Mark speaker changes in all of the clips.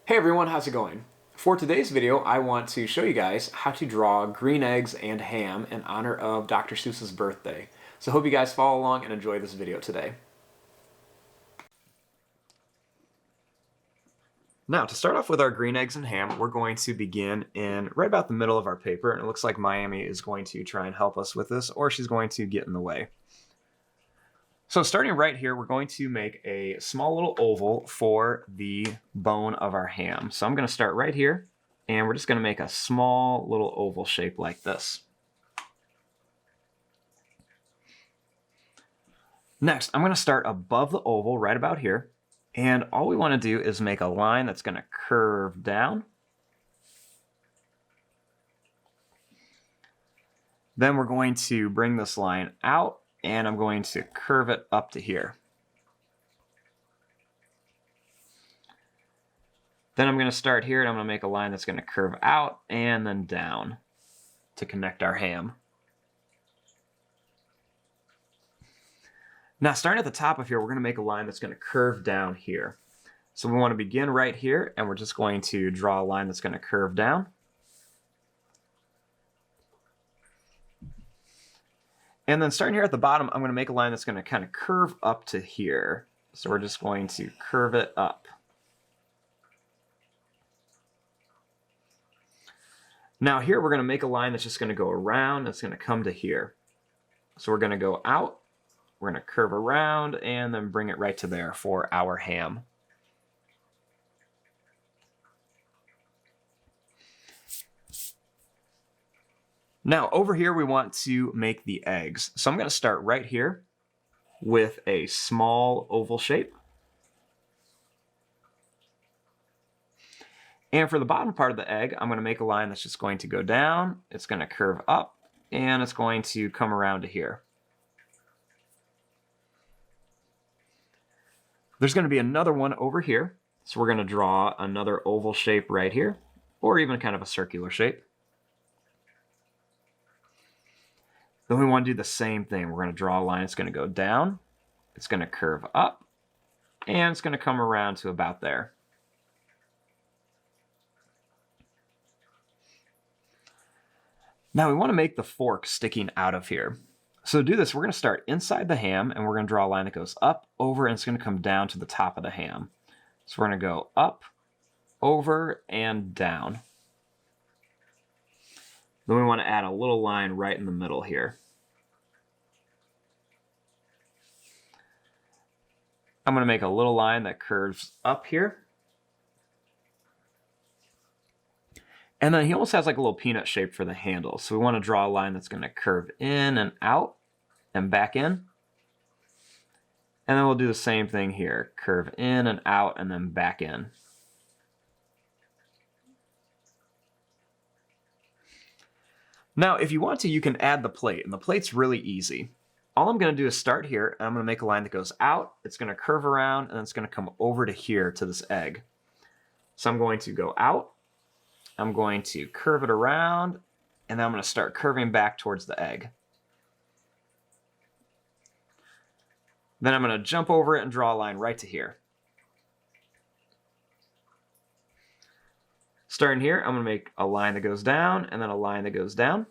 Speaker 1: Hey everyone, how's it going? For today's video, I want to show you guys how to draw green eggs and ham in honor of Dr. Seuss's birthday. So hope you guys follow along and enjoy this video today. Now, to start off with our green eggs and ham, we're going to begin in right about the middle of our paper, and it looks like Miami is going to try and help us with this, or she's going to get in the way. So starting right here, we're going to make a small little oval for the bone of our ham. So I'm going to start right here, and we're just going to make a small little oval shape like this. Next, I'm going to start above the oval right about here, and all we want to do is make a line that's going to curve down. Then we're going to bring this line out, and I'm going to curve it up to here. Then I'm going to start here, and I'm going to make a line that's going to curve out and then down to connect our ham. Now, starting at the top of here, we're going to make a line that's going to curve down here. So we want to begin right here, and we're just going to draw a line that's going to curve down. And then starting here at the bottom, I'm going to make a line that's going to kind of curve up to here. So we're just going to curve it up. Now here we're going to make a line that's just going to go around. That's going to come to here. So we're going to go out. We're going to curve around and then bring it right to there for our ham. Now over here we want to make the eggs. So I'm going to start right here with a small oval shape. And for the bottom part of the egg, I'm going to make a line that's just going to go down. It's going to curve up and it's going to come around to here. There's going to be another one over here. So we're going to draw another oval shape right here, or even kind of a circular shape. Then we want to do the same thing. We're going to draw a line. It's going to go down. It's going to curve up. And it's going to come around to about there. Now we want to make the fork sticking out of here. So to do this, we're going to start inside the ham, and we're going to draw a line that goes up, over, and it's going to come down to the top of the ham. So we're going to go up, over, and down. Then we want to add a little line right in the middle here. I'm going to make a little line that curves up here. And then he almost has like a little peanut shape for the handle. So we want to draw a line that's going to curve in and out and back in. And then we'll do the same thing here. Curve in and out and then back in. Now, if you want to, you can add the plate, and the plate's really easy. All I'm going to do is start here, and I'm going to make a line that goes out, it's going to curve around, and it's going to come over to here to this egg. So I'm going to go out, I'm going to curve it around, and then I'm going to start curving back towards the egg. Then I'm going to jump over it and draw a line right to here. Starting here, I'm going to make a line that goes down, and then a line that goes down.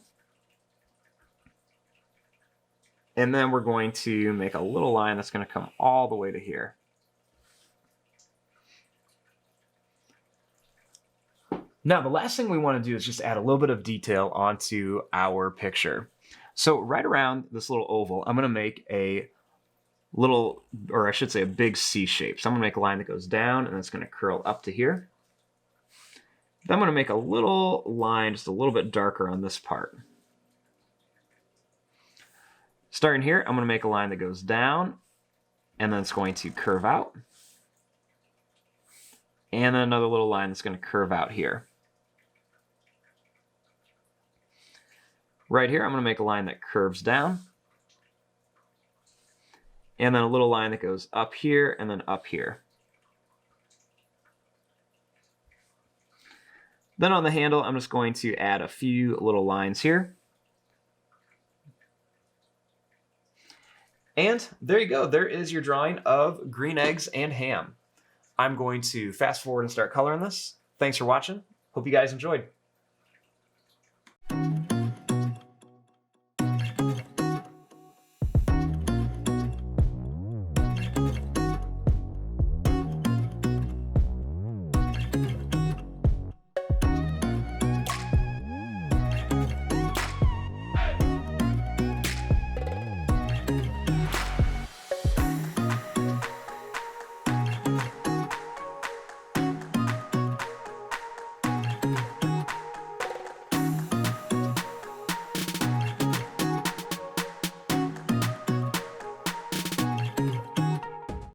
Speaker 1: And then we're going to make a little line that's going to come all the way to here. Now, the last thing we want to do is just add a little bit of detail onto our picture. So right around this little oval, I'm going to make a little, or I should say a big C shape. So I'm going to make a line that goes down, and it's going to curl up to here. Then I'm going to make a little line just a little bit darker on this part. Starting here, I'm going to make a line that goes down, and then it's going to curve out. And then another little line that's going to curve out here. Right here, I'm going to make a line that curves down. And then a little line that goes up here and then up here. Then on the handle, I'm just going to add a few little lines here. And there you go. There is your drawing of green eggs and ham. I'm going to fast forward and start coloring this. Thanks for watching. Hope you guys enjoyed.